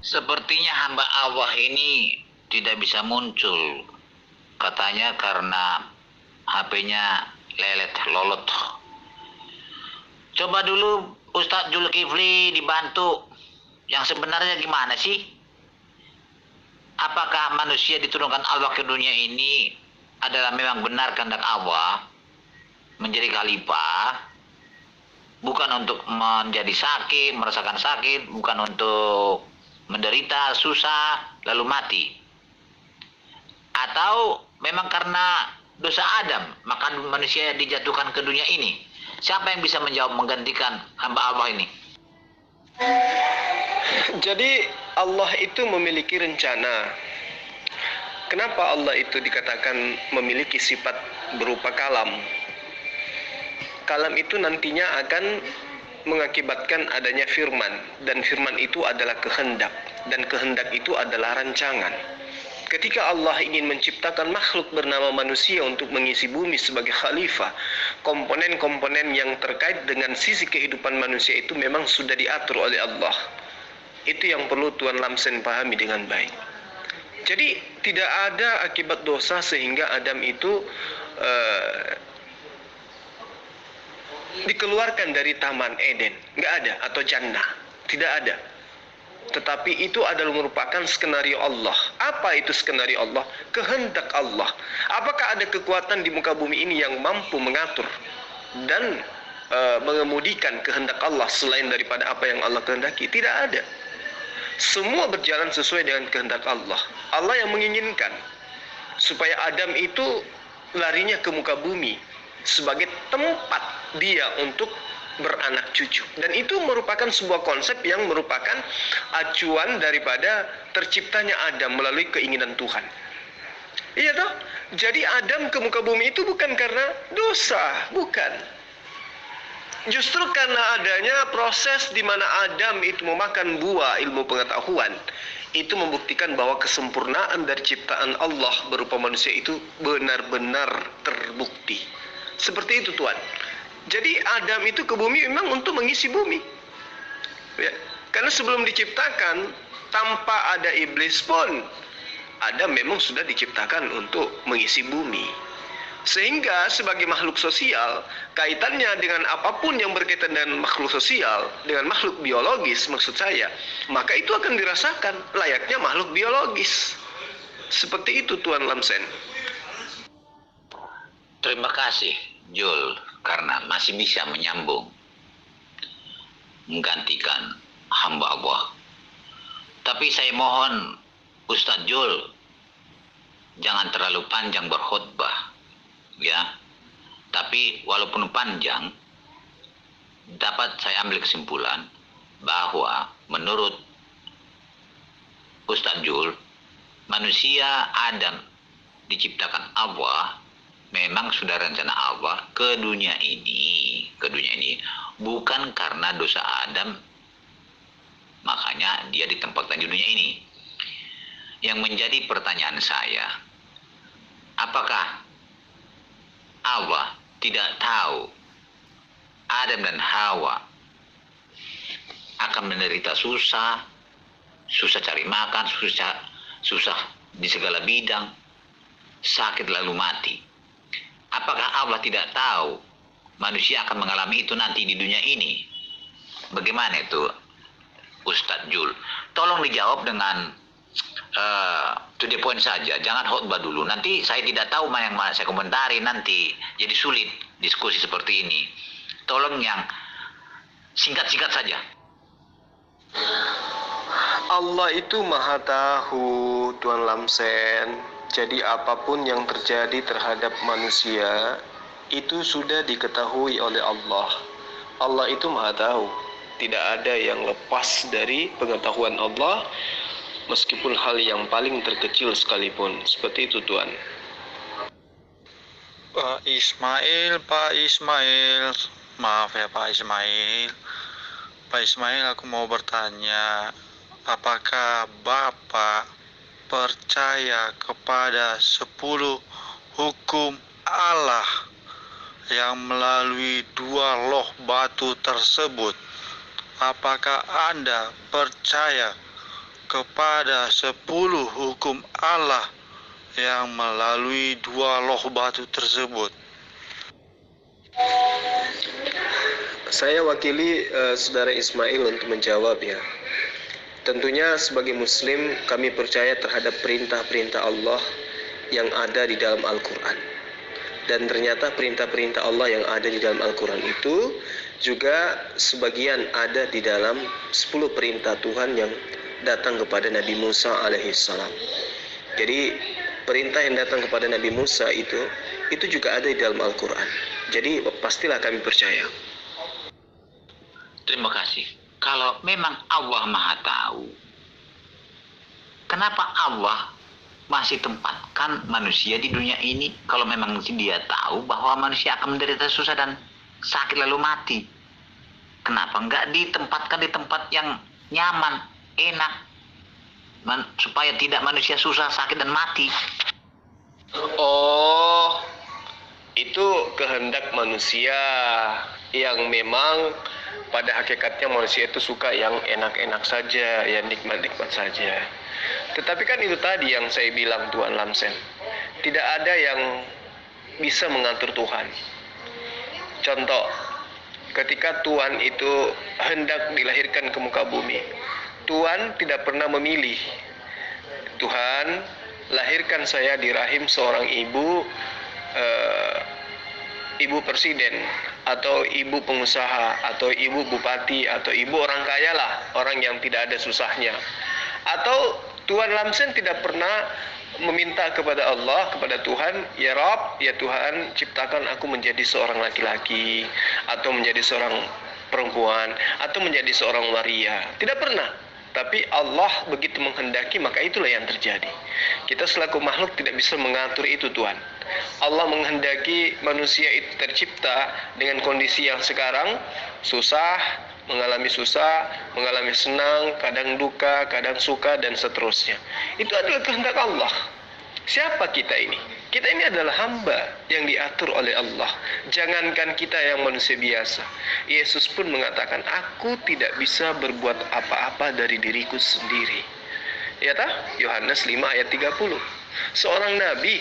Sepertinya hamba Allah ini tidak bisa muncul. Katanya karena HP-nya lelet lolot. Coba dulu Ustadz Zulkifli dibantu. Yang sebenarnya gimana sih? Apakah manusia diturunkan Allah ke dunia ini adalah memang benar kehendak Allah menjadi khalifah, bukan untuk menjadi sakit, merasakan sakit, bukan untuk menderita, susah, lalu mati? Atau memang karena dosa Adam, maka manusia dijatuhkan ke dunia ini? Siapa yang bisa menjawab menggantikan hamba Allah ini? Jadi Allah itu memiliki rencana. Kenapa Allah itu dikatakan memiliki sifat berupa kalam? Kalam itu nantinya akan mengakibatkan adanya firman, dan firman itu adalah kehendak, dan kehendak itu adalah rancangan. Ketika Allah ingin menciptakan makhluk bernama manusia untuk mengisi bumi sebagai khalifah, komponen-komponen yang terkait dengan sisi kehidupan manusia itu memang sudah diatur oleh Allah. Itu yang perlu Tuan Lamsen pahami dengan baik. Jadi tidak ada akibat dosa sehingga Adam itu dikeluarkan dari Taman Eden. Nggak ada, atau Jannah. Tidak ada. Tetapi itu adalah merupakan skenario Allah. Apa itu skenario Allah? Kehendak Allah. Apakah ada kekuatan di muka bumi ini yang mampu mengatur dan mengemudikan kehendak Allah selain daripada apa yang Allah kehendaki? Tidak ada. Semua berjalan sesuai dengan kehendak Allah. Allah yang menginginkan supaya Adam itu larinya ke muka bumi sebagai tempat dia untuk beranak cucu. Dan itu merupakan sebuah konsep yang merupakan acuan daripada terciptanya Adam melalui keinginan Tuhan. Iya toh? Jadi Adam ke muka bumi itu bukan karena dosa, bukan. Justru karena adanya proses di mana Adam itu memakan buah ilmu pengetahuan, itu membuktikan bahwa kesempurnaan dari ciptaan Allah berupa manusia itu benar-benar terbukti. Seperti itu Tuhan. Jadi Adam itu ke bumi memang untuk mengisi bumi. Ya. Karena sebelum diciptakan, tanpa ada iblis pun, Adam memang sudah diciptakan untuk mengisi bumi. Sehingga sebagai makhluk sosial, kaitannya dengan apapun yang berkaitan dengan makhluk sosial, dengan makhluk biologis maksud saya, maka itu akan dirasakan layaknya makhluk biologis. Seperti itu Tuan Lamsen. Terima kasih Jul, karena masih bisa menyambung menggantikan hamba Allah. Tapi saya mohon Ustadz Jul, jangan terlalu panjang berkhutbah, ya. Tapi walaupun panjang, dapat saya ambil kesimpulan bahwa menurut Ustadz Jul, manusia Adam diciptakan Allah memang sudah rencana Allah ke dunia ini, bukan karena dosa Adam, makanya dia ditempatkan di dunia ini. Yang menjadi pertanyaan saya, apakah Allah tidak tahu Adam dan Hawa akan menderita susah cari makan, susah di segala bidang, sakit lalu mati? Apakah Allah tidak tahu manusia akan mengalami itu nanti di dunia ini? Bagaimana itu Ustadz Jul? Tolong dijawab dengan to the point saja, jangan khotbah dulu. Nanti saya tidak tahu mana yang saya komentari nanti, jadi sulit diskusi seperti ini. Tolong yang singkat-singkat saja. Allah itu maha tahu Tuan Lamsen. Jadi apapun yang terjadi terhadap manusia itu sudah diketahui oleh Allah. Allah itu maha tahu. Tidak ada yang lepas dari pengetahuan Allah, meskipun hal yang paling terkecil sekalipun. Seperti itu Tuan. Pak Ismail, maaf ya Pak Ismail. Pak Ismail, aku mau bertanya, apakah Bapak percaya kepada 10 hukum Allah yang melalui 2 loh batu tersebut? Apakah Anda percaya kepada 10 hukum Allah yang melalui 2 loh batu tersebut? Saya wakili Saudara Ismail untuk menjawab ya. Tentunya sebagai Muslim kami percaya terhadap perintah-perintah Allah yang ada di dalam Al-Quran. Dan ternyata perintah-perintah Allah yang ada di dalam Al-Quran itu juga sebagian ada di dalam 10 perintah Tuhan yang datang kepada Nabi Musa alaihissalam. Jadi perintah yang datang kepada Nabi Musa itu juga ada di dalam Al-Quran. Jadi pastilah kami percaya. Terima kasih. Kalau memang Allah Maha Tahu, kenapa Allah masih tempatkan manusia di dunia ini kalau memang dia tahu bahwa manusia akan menderita susah dan sakit lalu mati? Kenapa enggak ditempatkan di tempat yang nyaman, enak, supaya tidak manusia susah, sakit, dan mati? Oh, itu kehendak manusia yang memang pada hakikatnya manusia itu suka yang enak-enak saja, yang nikmat-nikmat saja. Tetapi kan itu tadi yang saya bilang Tuan Lamsen, tidak ada yang bisa mengatur Tuhan. Contoh, ketika Tuhan itu hendak dilahirkan ke muka bumi, Tuhan tidak pernah memilih. Tuhan, lahirkan saya di rahim seorang ibu presiden, atau ibu pengusaha, atau ibu bupati, atau ibu orang kaya lah, orang yang tidak ada susahnya. Atau Tuhan Lamsen tidak pernah meminta kepada Allah, kepada Tuhan, ya Rabb, ya Tuhan, ciptakan aku menjadi seorang laki-laki, atau menjadi seorang perempuan, atau menjadi seorang waria. Tidak pernah. Tapi Allah begitu menghendaki, maka itulah yang terjadi. Kita selaku makhluk tidak bisa mengatur itu, Tuhan. Allah menghendaki manusia itu tercipta dengan kondisi yang sekarang, susah, mengalami senang, kadang duka, kadang suka, dan seterusnya. Itu adalah kehendak Allah. Siapa kita ini? Kita ini adalah hamba yang diatur oleh Allah. Jangankan kita yang manusia biasa. Yesus pun mengatakan, aku tidak bisa berbuat apa-apa dari diriku sendiri. Ya tak? Yohanes 5 ayat 30. Seorang nabi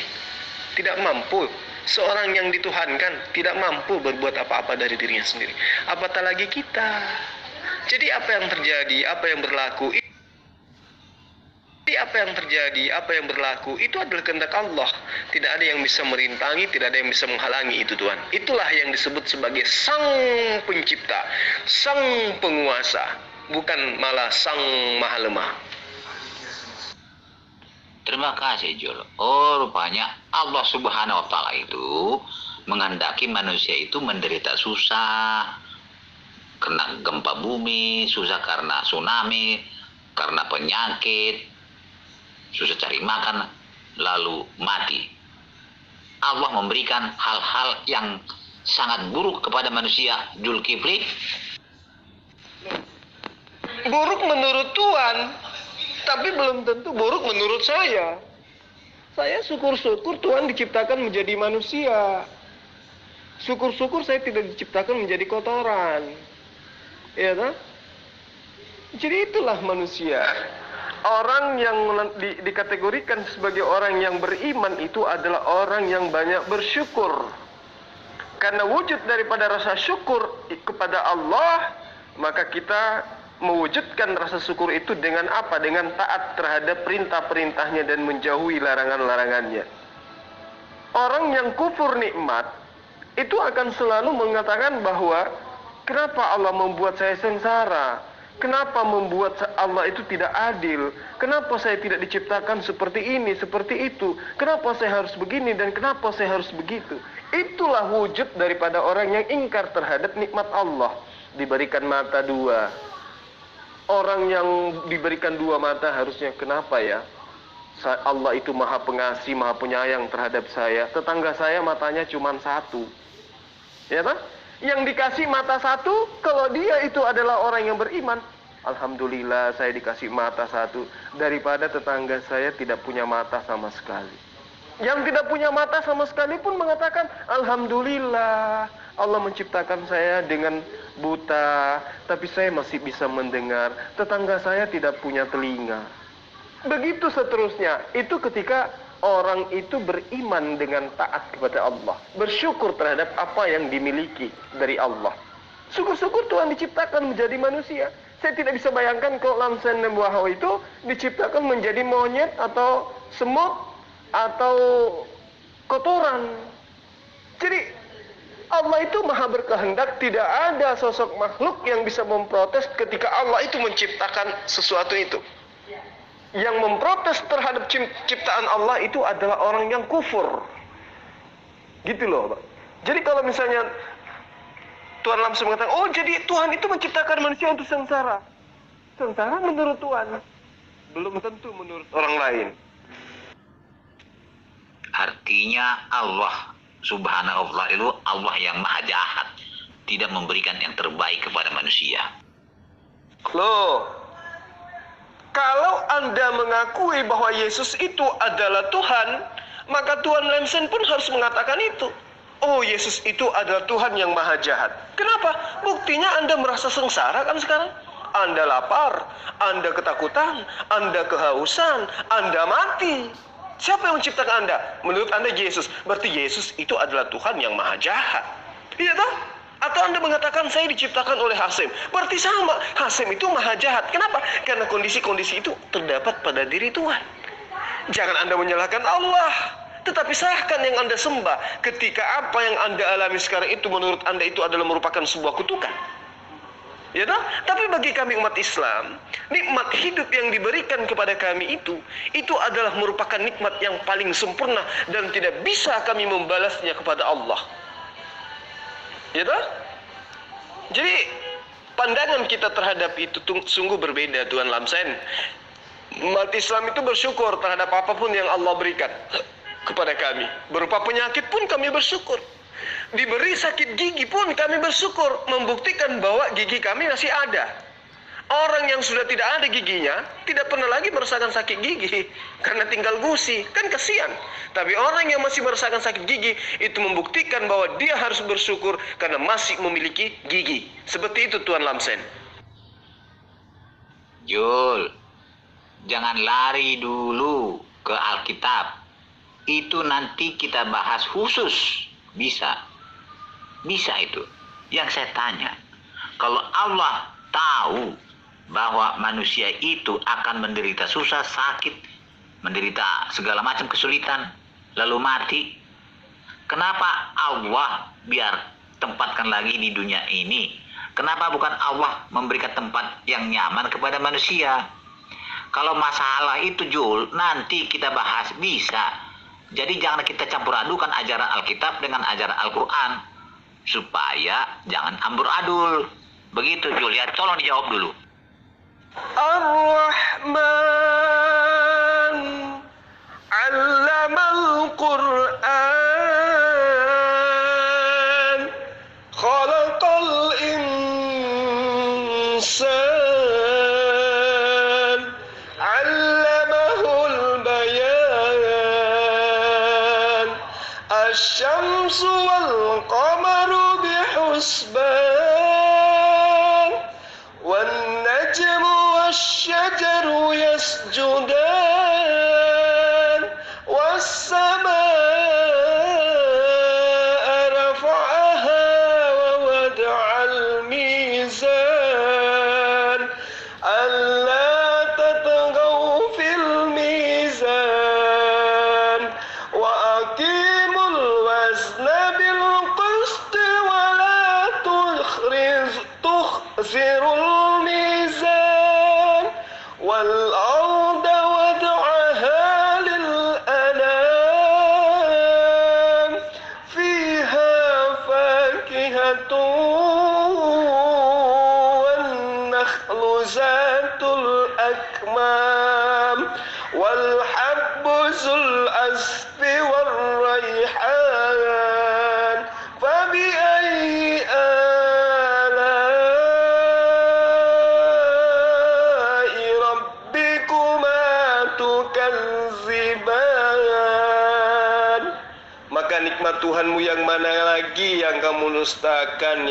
tidak mampu, seorang yang dituhankan tidak mampu berbuat apa-apa dari dirinya sendiri. Apatah lagi kita. Jadi apa yang terjadi, apa yang berlaku, itu adalah kehendak Allah. Tidak ada yang bisa merintangi, tidak ada yang bisa menghalangi itu, Tuhan. Itulah yang disebut sebagai Sang Pencipta, Sang Penguasa, bukan malah Sang Maha Lemah. Terima kasih, Jul. Oh, rupanya Allah Subhanahu wa Ta'ala itu menghendaki manusia itu menderita susah, kena gempa bumi, susah karena tsunami, karena penyakit, susah cari makan, lalu mati. Allah memberikan hal-hal yang sangat buruk kepada manusia, Zulkifli. Buruk menurut Tuhan, tapi belum tentu buruk menurut saya. Saya syukur-syukur Tuhan diciptakan menjadi manusia. Syukur-syukur saya tidak diciptakan menjadi kotoran. Ya kan? Jadi itulah manusia. Orang yang dikategorikan sebagai orang yang beriman itu adalah orang yang banyak bersyukur. Karena wujud daripada rasa syukur kepada Allah, maka kita mewujudkan rasa syukur itu dengan apa? Dengan taat terhadap perintah-perintahnya dan menjauhi larangan-larangannya. Orang yang kufur nikmat itu akan selalu mengatakan bahwa kenapa Allah membuat saya sengsara? Kenapa membuat Allah itu tidak adil? Kenapa saya tidak diciptakan seperti ini, seperti itu? Kenapa saya harus begini dan kenapa saya harus begitu? Itulah wujud daripada orang yang ingkar terhadap nikmat Allah. Diberikan mata dua. Orang yang diberikan dua mata harusnya kenapa ya? Allah itu maha pengasih, maha penyayang terhadap saya. Tetangga saya matanya cuma satu. Ya kan? Yang dikasih mata satu, kalau dia itu adalah orang yang beriman, alhamdulillah saya dikasih mata satu, daripada tetangga saya tidak punya mata sama sekali. Yang tidak punya mata sama sekali pun mengatakan, alhamdulillah Allah menciptakan saya dengan buta, tapi saya masih bisa mendengar. Tetangga saya tidak punya telinga. Begitu seterusnya. Itu ketika orang itu beriman dengan taat kepada Allah, bersyukur terhadap apa yang dimiliki dari Allah. Syukur-syukur Tuhan diciptakan menjadi manusia. Saya tidak bisa bayangkan kalau Lamsen dan Buah itu diciptakan menjadi monyet atau semut atau kotoran. Jadi Allah itu maha berkehendak, tidak ada sosok makhluk yang bisa memprotes ketika Allah itu menciptakan sesuatu itu. Yang memprotes terhadap ciptaan Allah itu adalah orang yang kufur. Gitu loh, Pak. Jadi kalau misalnya Tuhan langsung mengatakan, oh jadi Tuhan itu menciptakan manusia untuk sengsara. Sengsara menurut Tuhan, belum tentu menurut orang lain. Artinya Allah Subhanahu wa ta'ala itu Allah yang maha jahat, tidak memberikan yang terbaik kepada manusia. Loh, kalau Anda mengakui bahwa Yesus itu adalah Tuhan, maka Tuhan Lamsen pun harus mengatakan itu. Oh, Yesus itu adalah Tuhan yang maha jahat. Kenapa? Buktinya Anda merasa sengsara kan sekarang? Anda lapar, Anda ketakutan, Anda kehausan, Anda mati. Siapa yang menciptakan Anda? Menurut Anda Yesus. Berarti Yesus itu adalah Tuhan yang maha jahat. Iya toh? Atau Anda mengatakan saya diciptakan oleh Hasim. Berarti sama. Hasim itu maha jahat. Kenapa? Karena kondisi-kondisi itu terdapat pada diri Tuhan. Jangan Anda menyalahkan Allah. Tetapi serahkan yang Anda sembah. Ketika apa yang Anda alami sekarang itu menurut Anda itu adalah merupakan sebuah kutukan. Ya toh? Tapi bagi kami umat Islam, nikmat hidup yang diberikan kepada kami itu adalah merupakan nikmat yang paling sempurna dan tidak bisa kami membalasnya kepada Allah. Ya toh? Jadi pandangan kita terhadap itu sungguh berbeda, Tuan Lamsen. Umat Islam itu bersyukur terhadap apapun yang Allah berikan kepada kami. Berupa penyakit pun kami bersyukur. Diberi sakit gigi pun kami bersyukur, membuktikan bahwa gigi kami masih ada. Orang yang sudah tidak ada giginya tidak pernah lagi merasakan sakit gigi karena tinggal gusi, kan kasihan. Tapi orang yang masih merasakan sakit gigi itu membuktikan bahwa dia harus bersyukur karena masih memiliki gigi. Seperti itu Tuan Lamsen. Jul, jangan lari dulu ke Alkitab. Itu nanti kita bahas khusus. Bisa itu. Yang saya tanya, kalau Allah tahu bahwa manusia itu akan menderita susah, sakit, menderita segala macam kesulitan, lalu mati, kenapa Allah biar tempatkan lagi di dunia ini? Kenapa bukan Allah memberikan tempat yang nyaman kepada manusia? Kalau masalah itu Jul, nanti kita bahas, bisa. Jadi jangan kita campur adukan ajaran Alkitab dengan ajaran Al-Quran. Supaya jangan amburadul. Begitu Julia, tolong dijawab dulu. Ar-Rahman 'allamal Qur'an khalaqal insan 'allamahul bayan asy-syamsu wal qamaru bihusban wan najmu wasy-syajaru yasjudan was-samaa'a rafa'aha wa wada'al mizan alla tatghaw fil mizan wa aqimul wazna bil qisti wa la tukhsirul mizan wal arda wad'aha lil anam fiha fakihatun wan nakhlu zatul akmam wal habbu zul asfi war rayhan fabi ayyi ala'i rabbikuma tukadziban. Maka nikmat Tuhanmu yang mana lagi yang kamu dustakan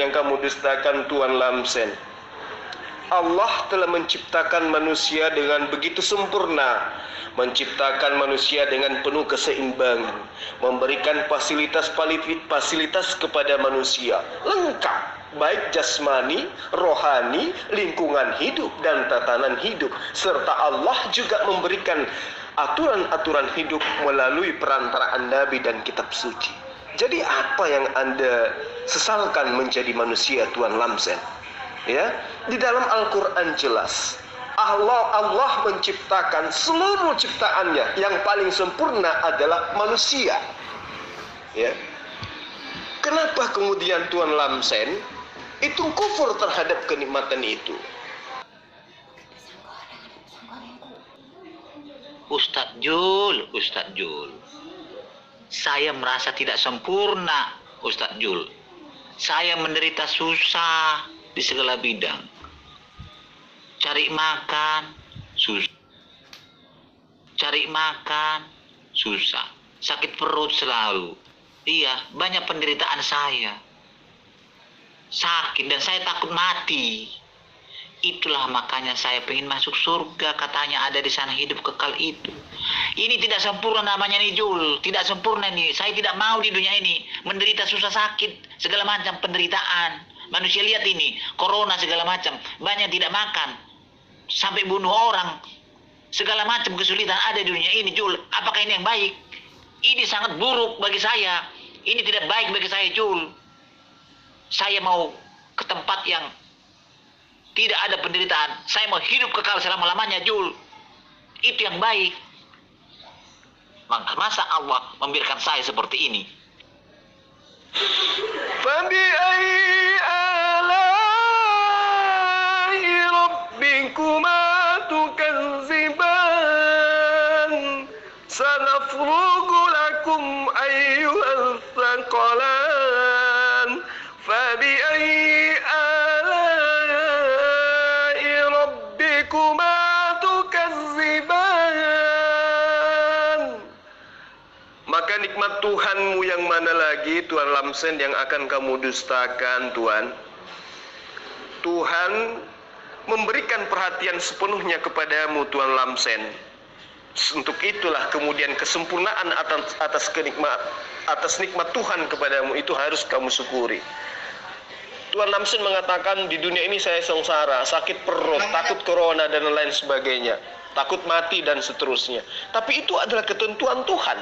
Tuan Lamsen? Allah telah menciptakan manusia dengan begitu sempurna, menciptakan manusia dengan penuh keseimbangan, memberikan fasilitas kepada manusia lengkap, baik jasmani, rohani, lingkungan hidup dan tatanan hidup, serta Allah juga memberikan aturan-aturan hidup melalui perantaraan Nabi dan kitab suci. Jadi apa yang Anda sesalkan menjadi manusia, Tuan Lamsen? Ya, di dalam Al-Quran jelas Allah menciptakan seluruh ciptaannya, yang paling sempurna adalah manusia. Ya. Kenapa kemudian Tuan Lamsen itu kufur terhadap kenikmatan itu? Ustadz Jul, saya merasa tidak sempurna, Ustadz Jul. Saya menderita susah di segala bidang. Cari makan, susah. Sakit perut selalu. Iya, banyak penderitaan saya. Sakit dan saya takut mati. Itulah makanya saya ingin masuk surga, katanya ada di sana hidup kekal itu. Ini tidak sempurna namanya nih Jul, tidak sempurna nih. Saya tidak mau di dunia ini menderita susah sakit, segala macam penderitaan. Manusia lihat ini, corona segala macam, banyak tidak makan, sampai bunuh orang, segala macam kesulitan ada di dunia ini Jul. Apakah ini yang baik? Ini sangat buruk bagi saya. Ini tidak baik bagi saya Jul. Saya mau ke tempat yang tidak ada penderitaan. Saya mau hidup kekal selama-lamanya, Jul. Itu yang baik. Masa Allah membiarkan saya seperti ini? Fabi'ayyi ala'i rabbikuma tukadziban sanafrugu lakum ayyuhal thaqalan fabi'ayyi ala'i rabbikuma tukadziban. Maka nikmat Tuhanmu yang mana lagi, Tuan Lamsen, yang akan kamu dustakan, Tuan? Tuhan memberikan perhatian sepenuhnya kepadamu, Tuan Lamsen. Untuk itulah kemudian kesempurnaan atas nikmat Tuhan kepadamu itu harus kamu syukuri. Tuan Lamsen mengatakan di dunia ini saya sengsara, sakit perut, takut corona dan lain sebagainya, takut mati dan seterusnya. Tapi itu adalah ketentuan Tuhan.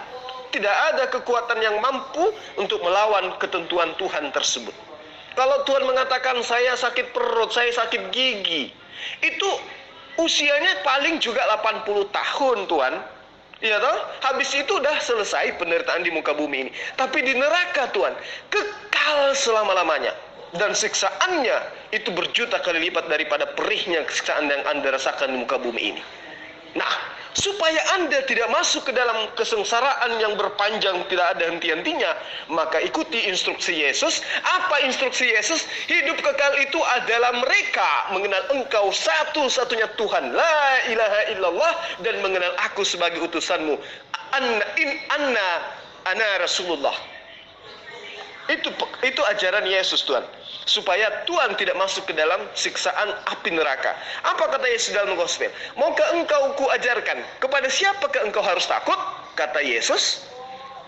Tidak ada kekuatan yang mampu untuk melawan ketentuan Tuhan tersebut. Kalau Tuhan mengatakan saya sakit perut, saya sakit gigi, itu usianya paling juga 80 tahun, Tuan. Iya toh? Habis itu udah selesai penderitaan di muka bumi ini. Tapi di neraka, Tuan, kekal selama-lamanya. Dan siksaannya itu berjuta kali lipat daripada perihnya siksaan yang Anda rasakan di muka bumi ini. Nah, supaya Anda tidak masuk ke dalam kesengsaraan yang berpanjang tidak ada henti-hentinya, maka ikuti instruksi Yesus. Apa instruksi Yesus? Hidup kekal itu adalah mereka mengenal Engkau satu-satunya Tuhan, la ilaha illallah, dan mengenal Aku sebagai utusanmu, ana Rasulullah. Itu ajaran Yesus, Tuhan, supaya Tuhan tidak masuk ke dalam siksaan api neraka. Apa kata Yesus dalam gospel? Maukah engkau kuajarkan kepada siapakah engkau harus takut? Kata Yesus.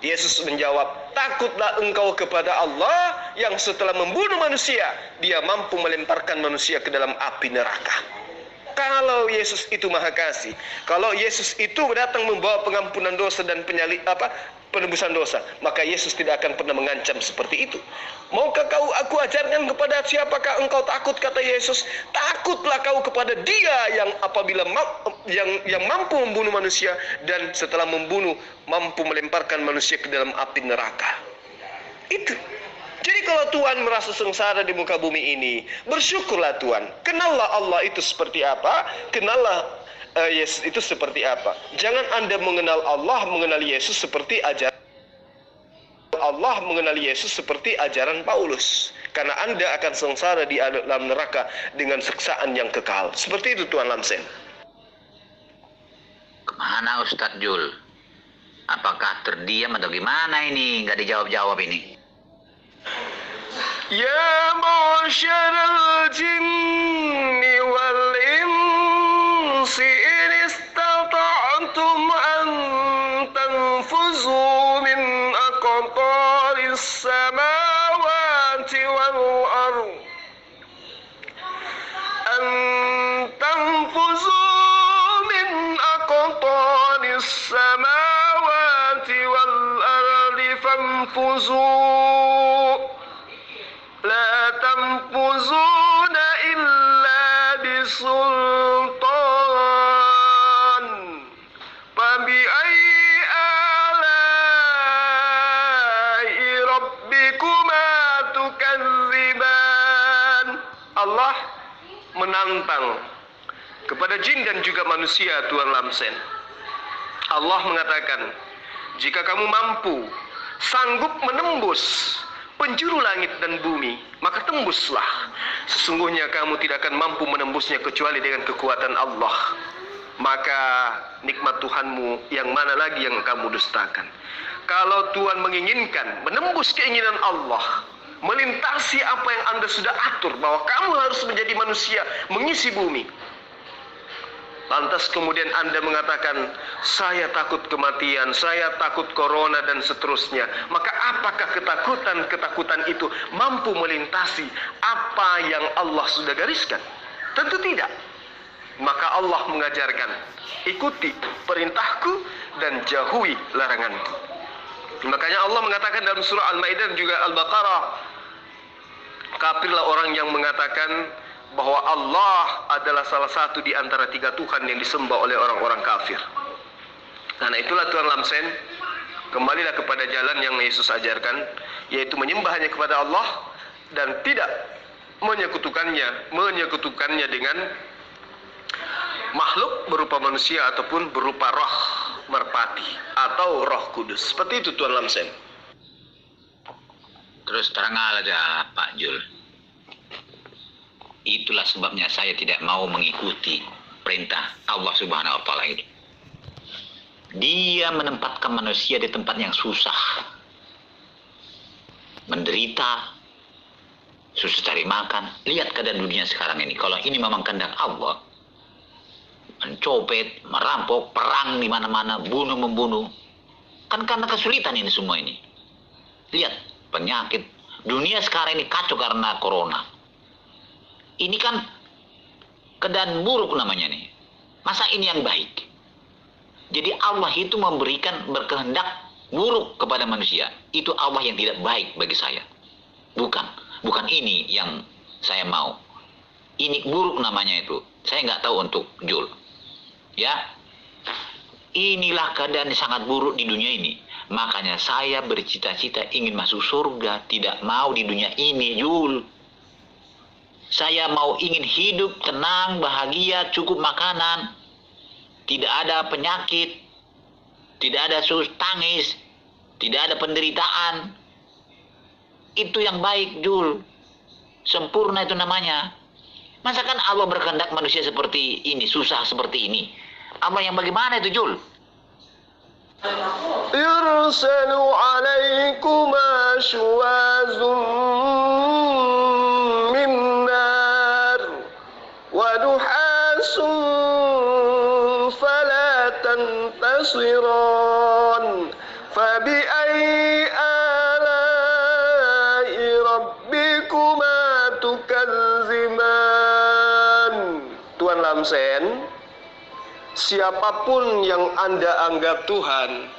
Yesus menjawab, takutlah engkau kepada Allah yang setelah membunuh manusia, Dia mampu melemparkan manusia ke dalam api neraka. Kalau Yesus itu Maha Kasih, kalau Yesus itu datang membawa pengampunan dosa dan penebusan dosa, maka Yesus tidak akan pernah mengancam seperti itu. Maukah aku ajarkan kepada siapakah engkau takut? Kata Yesus, takutlah kau kepada Dia yang apabila yang mampu membunuh manusia dan setelah membunuh mampu melemparkan manusia ke dalam api neraka. Itu. Jadi kalau Tuhan merasa sengsara di muka bumi ini, bersyukurlah Tuhan. Kenallah Allah itu seperti apa, kenallah Yesus itu seperti apa. Jangan Anda mengenal Allah, mengenal Yesus seperti ajaran Paulus. Karena Anda akan sengsara di dalam neraka dengan siksaan yang kekal. Seperti itu, Tuan Lamsen. Kemana Ustadz Jul? Apakah terdiam atau gimana ini? Nggak dijawab-jawab ini. Ya ma'syaral jinni wal tanfuzuna illa bisultan. Fabi'ayyi ala'i rabbikuma tukadziban. Allah menantang kepada jin dan juga manusia, Tuan Lamsen. Allah mengatakan, jika kamu mampu, sanggup menembus penjuru langit dan bumi, maka tembuslah. Sesungguhnya kamu tidak akan mampu menembusnya kecuali dengan kekuatan Allah. Maka nikmat Tuhanmu yang mana lagi yang kamu dustakan? Kalau Tuhan menginginkan menembus keinginan Allah, melintasi apa yang Anda sudah atur, bahwa kamu harus menjadi manusia, mengisi bumi, lantas kemudian Anda mengatakan, saya takut kematian, saya takut corona dan seterusnya. Maka apakah ketakutan itu mampu melintasi apa yang Allah sudah gariskan? Tentu tidak. Maka Allah mengajarkan, ikuti perintahku dan jauhi laranganku. Makanya Allah mengatakan dalam surah Al-Maidah dan juga Al-Baqarah, kafirlah orang yang mengatakan bahwa Allah adalah salah satu di antara 3 Tuhan yang disembah oleh orang-orang kafir. Karena itulah Tuan Lamsen, kembalilah kepada jalan yang Yesus ajarkan, yaitu menyembah hanya kepada Allah dan tidak menyekutukannya dengan makhluk berupa manusia ataupun berupa roh merpati atau roh kudus. Seperti itu Tuan Lamsen. Terus terang aja Pak Jul. Itulah sebabnya saya tidak mau mengikuti perintah Allah Subhanahu wa Ta'ala itu. Dia menempatkan manusia di tempat yang susah, menderita, susah cari makan. Lihat keadaan dunia sekarang ini. Kalau ini memang kehendak Allah, mencopet, merampok, perang di mana-mana, bunuh membunuh, kan karena kesulitan ini semua ini. Lihat penyakit dunia sekarang ini kacau karena corona. Ini kan keadaan buruk namanya nih. Masa ini yang baik? Jadi Allah itu memberikan berkehendak buruk kepada manusia. Itu Allah yang tidak baik bagi saya. Bukan ini yang saya mau. Ini buruk namanya itu. Saya nggak tahu untuk Jul. Ya. Inilah keadaan yang sangat buruk di dunia ini. Makanya saya bercita-cita ingin masuk surga. Tidak mau di dunia ini, Jul. Saya mau ingin hidup tenang, bahagia, cukup makanan. Tidak ada penyakit. Tidak ada tangis. Tidak ada penderitaan. Itu yang baik, Jul. Sempurna itu namanya. Masa kan Allah berkehendak manusia seperti ini, susah seperti ini. Allah yang bagaimana itu, Jul? Yursalu alaikuma syuwazum min nar wa nuhasun fala tantasiran fabi'ayyi ala'i rabbikuma tukadziban. Tuan Lamsen, siapapun yang Anda anggap Tuhan,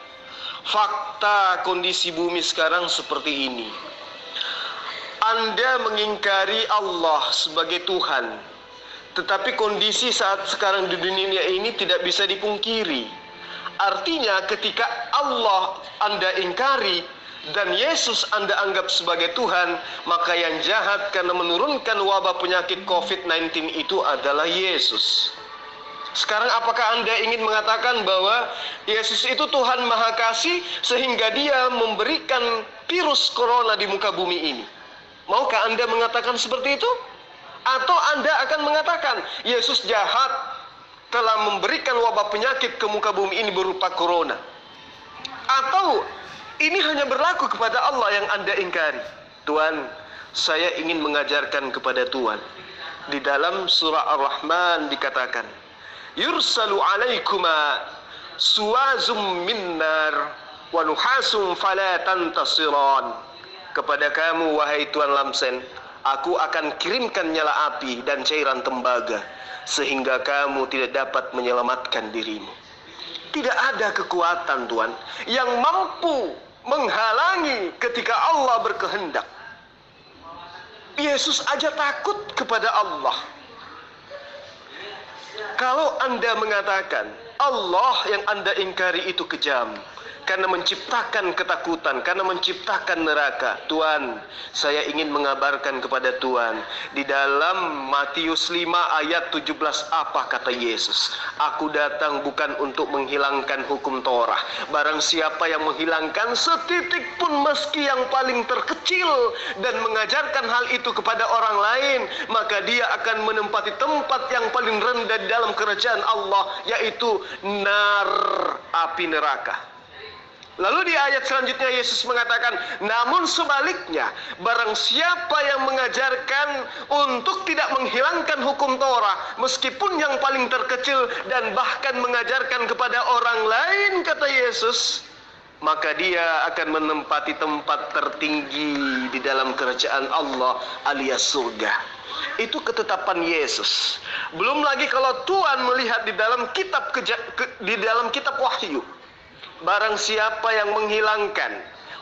fakta kondisi bumi sekarang seperti ini. Anda mengingkari Allah sebagai Tuhan, tetapi kondisi saat sekarang di dunia ini tidak bisa dipungkiri. Artinya ketika Allah Anda ingkari dan Yesus Anda anggap sebagai Tuhan, maka yang jahat karena menurunkan wabah penyakit COVID-19 itu adalah Yesus. Sekarang apakah Anda ingin mengatakan bahwa Yesus itu Tuhan Maha Kasih sehingga dia memberikan virus corona di muka bumi ini? Maukah Anda mengatakan seperti itu? Atau Anda akan mengatakan Yesus jahat telah memberikan wabah penyakit ke muka bumi ini berupa corona? Atau ini hanya berlaku kepada Allah yang Anda ingkari? Tuhan, saya ingin mengajarkan kepada Tuhan. Di dalam surah Ar-Rahman dikatakan, yursalu alaikuma suwazum min nar wa nuhasum fala tantasiran. Kepada kamu wahai Tuan Lamsen, aku akan kirimkan nyala api dan cairan tembaga sehingga kamu tidak dapat menyelamatkan dirimu. Tidak ada kekuatan Tuhan yang mampu menghalangi ketika Allah berkehendak. Yesus aja takut kepada Allah. Kalau Anda mengatakan Allah yang Anda ingkari itu kejam, karena menciptakan ketakutan, karena menciptakan neraka. Tuhan, saya ingin mengabarkan kepada Tuhan, di dalam Matius 5 ayat 17 apa kata Yesus? Aku datang bukan untuk menghilangkan hukum Torah. Barang siapa yang menghilangkan setitik pun meski yang paling terkecil dan mengajarkan hal itu kepada orang lain, maka dia akan menempati tempat yang paling rendah di dalam kerajaan Allah, yaitu api neraka. Lalu di ayat selanjutnya Yesus mengatakan, namun sebaliknya, barang siapa yang mengajarkan untuk tidak menghilangkan hukum Torah, meskipun yang paling terkecil, dan bahkan mengajarkan kepada orang lain, kata Yesus, maka dia akan menempati tempat tertinggi di dalam kerajaan Allah alias surga. Itu ketetapan Yesus. Belum lagi kalau Tuhan melihat di dalam kitab Wahyu, barang siapa yang menghilangkan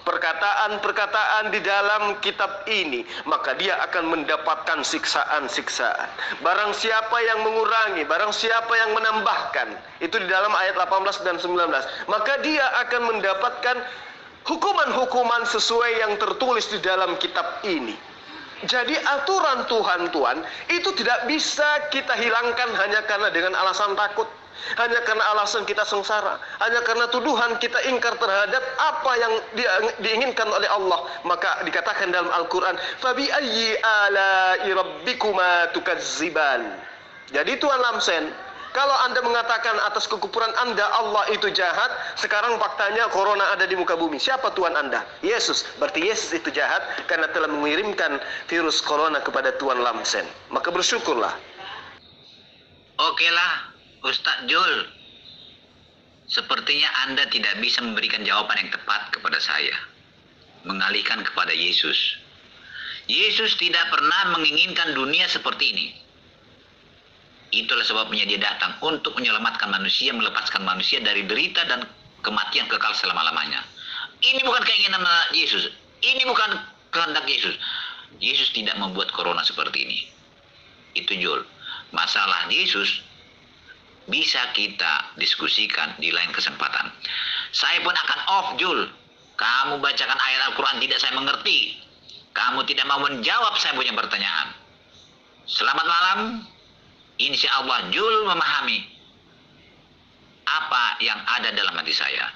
perkataan-perkataan di dalam kitab ini, maka dia akan mendapatkan siksaan-siksaan. Barang siapa yang mengurangi, barang siapa yang menambahkan, itu di dalam ayat 18 dan 19, maka dia akan mendapatkan hukuman-hukuman sesuai yang tertulis di dalam kitab ini. Jadi aturan Tuhan itu tidak bisa kita hilangkan hanya karena dengan alasan takut, hanya karena alasan kita sengsara, hanya karena tuduhan kita ingkar terhadap apa yang diinginkan oleh Allah. Maka dikatakan dalam Al-Quran, Fabi ayyi ala'i rabbikuma tukazziban. Jadi Tuan Lamsen, kalau Anda mengatakan atas kekufuran Anda Allah itu jahat, sekarang faktanya corona ada di muka bumi. Siapa Tuhan Anda? Yesus. Berarti Yesus itu jahat karena telah mengirimkan virus corona kepada Tuan Lamsen. Maka bersyukurlah. Oke lah, Ustadz Jul. Sepertinya Anda tidak bisa memberikan jawaban yang tepat kepada saya. Mengalihkan kepada Yesus. Yesus tidak pernah menginginkan dunia seperti ini. Itulah sebabnya dia datang untuk menyelamatkan manusia, melepaskan manusia dari derita dan kematian kekal selama-lamanya. Ini bukan keinginan Yesus. Ini bukan kehendak Yesus. Yesus tidak membuat corona seperti ini. Itu Jul. Masalah Yesus bisa kita diskusikan di lain kesempatan. Saya pun akan off, Jul. Kamu bacakan ayat Al-Quran tidak saya mengerti. Kamu tidak mau menjawab saya punya pertanyaan. Selamat malam. Insya Allah Jul memahami apa yang ada dalam hati saya.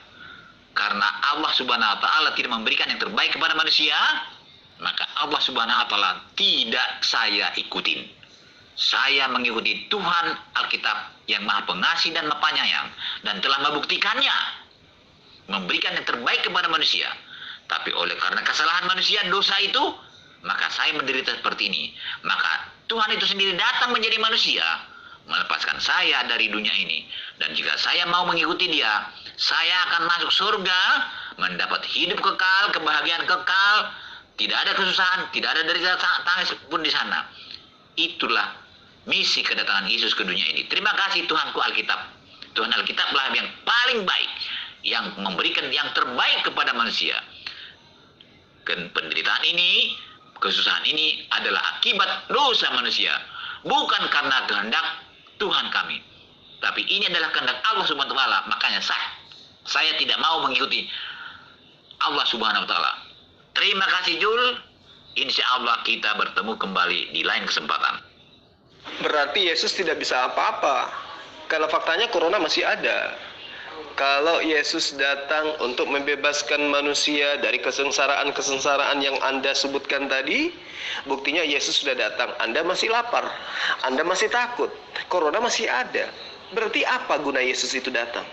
Karena Allah Subhanahu wa Ta'ala tidak memberikan yang terbaik kepada manusia, maka Allah Subhanahu wa Ta'ala tidak saya ikutin. Saya mengikuti Tuhan Alkitab yang Maha Pengasih dan Maha Penyayang, dan telah membuktikannya, memberikan yang terbaik kepada manusia. Tapi oleh karena kesalahan manusia, dosa itu, maka saya menderita seperti ini. Maka Tuhan itu sendiri datang menjadi manusia, melepaskan saya dari dunia ini. Dan jika saya mau mengikuti dia, saya akan masuk surga, mendapat hidup kekal, kebahagiaan kekal, tidak ada kesusahan, tidak ada derita tangis pun di sana. Itulah misi kedatangan Yesus ke dunia ini. Terima kasih Tuhanku Alkitab. Tuhan Alkitablah yang paling baik, yang memberikan yang terbaik kepada manusia. Penderitaan ini, kesusahan ini adalah akibat dosa manusia, bukan karena kehendak Tuhan kami, tapi ini adalah kehendak Allah Subhanahu wa Ta'ala. Makanya saya tidak mau mengikuti Allah Subhanahu wa Ta'ala. Terima kasih Jul. Insya Allah kita bertemu kembali di lain kesempatan. Berarti Yesus tidak bisa apa-apa, karena faktanya corona masih ada. Kalau Yesus datang untuk membebaskan manusia dari kesengsaraan-kesengsaraan yang Anda sebutkan tadi, buktinya Yesus sudah datang. Anda masih lapar, Anda masih takut, corona masih ada. Berarti apa guna Yesus itu datang?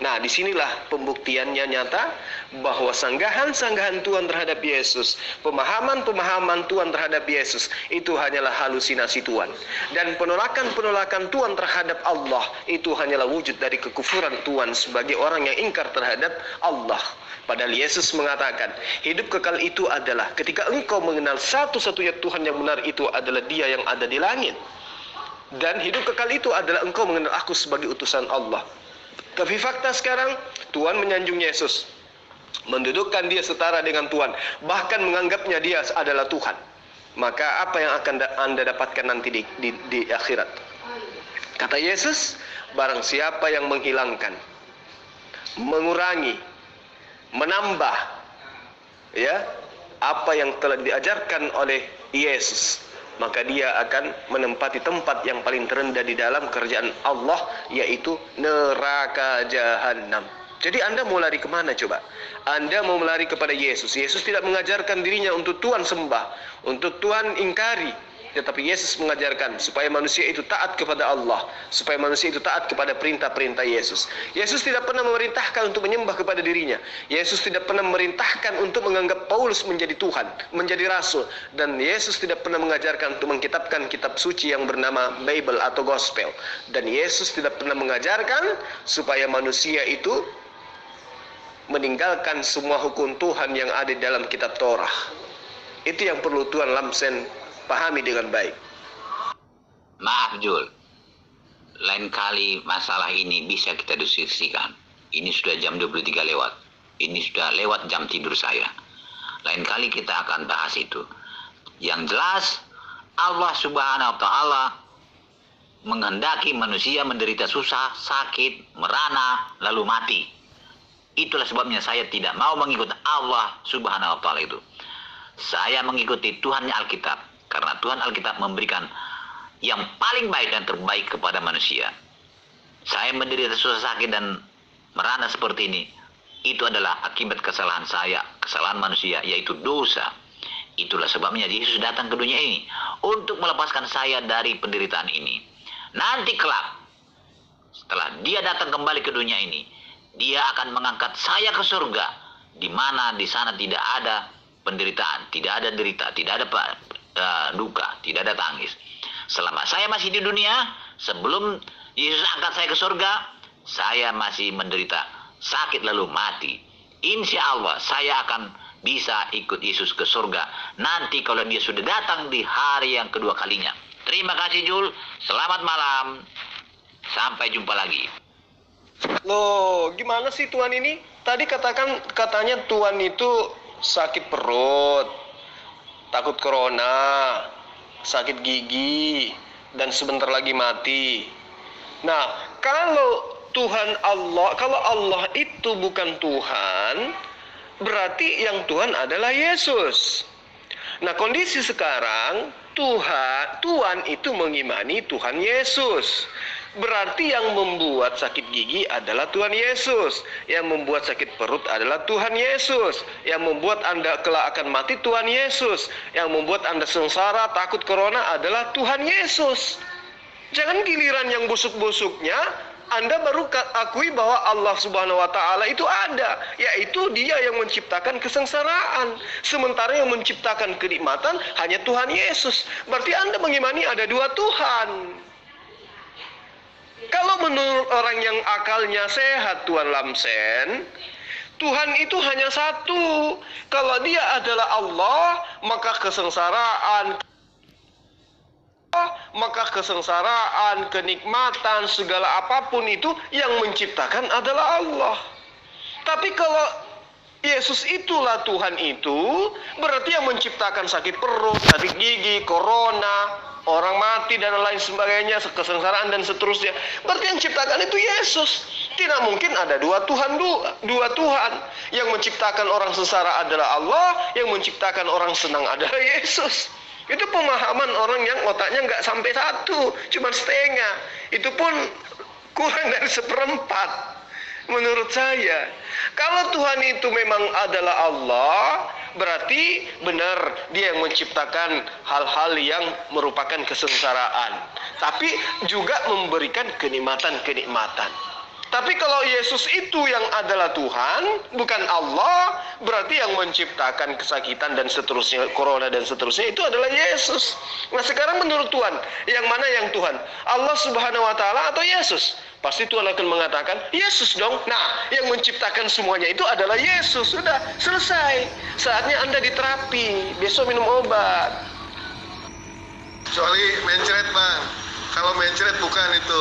Nah, disinilah pembuktiannya nyata bahwa sanggahan-sanggahan Tuhan terhadap Yesus, pemahaman-pemahaman Tuhan terhadap Yesus, itu hanyalah halusinasi Tuhan. Dan penolakan-penolakan Tuhan terhadap Allah, itu hanyalah wujud dari kekufuran Tuhan sebagai orang yang ingkar terhadap Allah. Padahal Yesus mengatakan, hidup kekal itu adalah ketika engkau mengenal satu-satunya Tuhan yang benar, itu adalah Dia yang ada di langit. Dan hidup kekal itu adalah engkau mengenal aku sebagai utusan Allah. Tapi fakta sekarang, Tuhan menyanjung Yesus. mendudukkan dia setara dengan Tuhan, bahkan menganggapnya dia adalah Tuhan, maka apa yang akan Anda dapatkan nanti di akhirat? Kata Yesus, barang siapa yang menghilangkan, mengurangi, menambah ya apa yang telah diajarkan oleh Yesus, maka dia akan menempati tempat yang paling terendah di dalam kerajaan Allah, yaitu neraka jahanam. Jadi Anda mau lari kemana coba? Anda mau melari kepada Yesus. Yesus tidak mengajarkan dirinya untuk Tuhan sembah, untuk Tuhan ingkari. Tetapi Yesus mengajarkan supaya manusia itu taat kepada Allah, supaya manusia itu taat kepada perintah-perintah Yesus. Yesus tidak pernah memerintahkan untuk menyembah kepada dirinya. Yesus tidak pernah memerintahkan untuk menganggap Paulus menjadi Tuhan, menjadi Rasul. Dan Yesus tidak pernah mengajarkan untuk mengkitabkan kitab suci yang bernama Bible atau Gospel. Dan Yesus tidak pernah mengajarkan supaya manusia itu meninggalkan semua hukum Tuhan yang ada di dalam kitab Torah. Itu yang perlu Tuhan Lamsen pahami dengan baik. Maaf Jul, lain kali masalah ini bisa kita diskusikan. Ini sudah jam 23 lewat. Ini sudah lewat jam tidur saya. Lain kali kita akan bahas itu. Yang jelas, Allah Subhanahu wa Ta'ala menghendaki manusia menderita susah, sakit, merana, lalu mati. Itulah sebabnya saya tidak mau mengikuti Allah Subhanahu wa Ta'ala itu. Saya mengikuti Tuhan Alkitab. Karena Tuhan Alkitab memberikan yang paling baik dan terbaik kepada manusia. Saya menderita susah sakit dan merana seperti ini, itu adalah akibat kesalahan saya, kesalahan manusia, yaitu dosa. Itulah sebabnya Yesus datang ke dunia ini untuk melepaskan saya dari penderitaan ini. Nanti kelak, setelah dia datang kembali ke dunia ini, dia akan mengangkat saya ke surga, di mana di sana tidak ada penderitaan, tidak ada derita, tidak ada duka, tidak ada tangis. Selama saya masih di dunia, sebelum Yesus angkat saya ke surga, saya masih menderita sakit lalu mati. Insya Allah saya akan bisa ikut Yesus ke surga nanti kalau dia sudah datang di hari yang kedua kalinya. Terima kasih Jul, selamat malam, sampai jumpa lagi. Loh, gimana sih Tuhan ini? Tadi katanya Tuhan itu sakit perut, takut corona, sakit gigi, dan sebentar lagi mati. Nah, kalau Allah itu bukan Tuhan, berarti yang Tuhan adalah Yesus. Nah, kondisi sekarang Tuhan itu mengimani Tuhan Yesus. Berarti yang membuat sakit gigi adalah Tuhan Yesus. Yang membuat sakit perut adalah Tuhan Yesus. Yang membuat Anda kelak akan mati Tuhan Yesus. Yang membuat Anda sengsara, takut corona adalah Tuhan Yesus. Jangan giliran yang busuk-busuknya Anda baru akui bahwa Allah Subhanahu wa Ta'ala itu ada, yaitu Dia yang menciptakan kesengsaraan, sementara yang menciptakan kenikmatan hanya Tuhan Yesus. Berarti Anda mengimani ada dua Tuhan. Kalau menurut orang yang akalnya sehat, Tuhan Lamsen, Tuhan itu hanya satu. Kalau Dia adalah Allah, maka kesengsaraan, kenikmatan, segala apapun itu yang menciptakan adalah Allah. Tapi kalau Yesus itulah Tuhan itu, berarti yang menciptakan sakit perut, sakit gigi, corona, orang mati dan lain sebagainya, kesengsaraan dan seterusnya, berarti yang menciptakan itu Yesus. Tidak mungkin ada dua Tuhan. Yang menciptakan orang sengsara adalah Allah, yang menciptakan orang senang adalah Yesus. Itu pemahaman orang yang otaknya nggak sampai satu, cuma setengah. Itu pun kurang dari seperempat menurut saya. Kalau Tuhan itu memang adalah Allah, berarti benar Dia yang menciptakan hal-hal yang merupakan kesengsaraan, tapi juga memberikan kenikmatan-kenikmatan. Tapi kalau Yesus itu yang adalah Tuhan, bukan Allah, berarti yang menciptakan kesakitan dan seterusnya, corona dan seterusnya, itu adalah Yesus. Nah sekarang menurut Tuhan, yang mana yang Tuhan? Allah Subhanahu wa Ta'ala atau Yesus? Pasti Tuhan akan mengatakan, Yesus dong. Nah, yang menciptakan semuanya itu adalah Yesus. Sudah, selesai. Saatnya Anda diterapi. Besok minum obat. Kecuali mencret bang. Kalau mencret bukan itu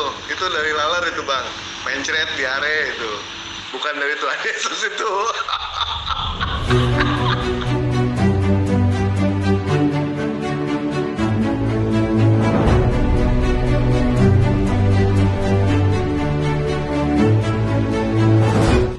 dari laler itu bang. Mencret diare itu, bukan dari Tuhan Yesus itu. Allah.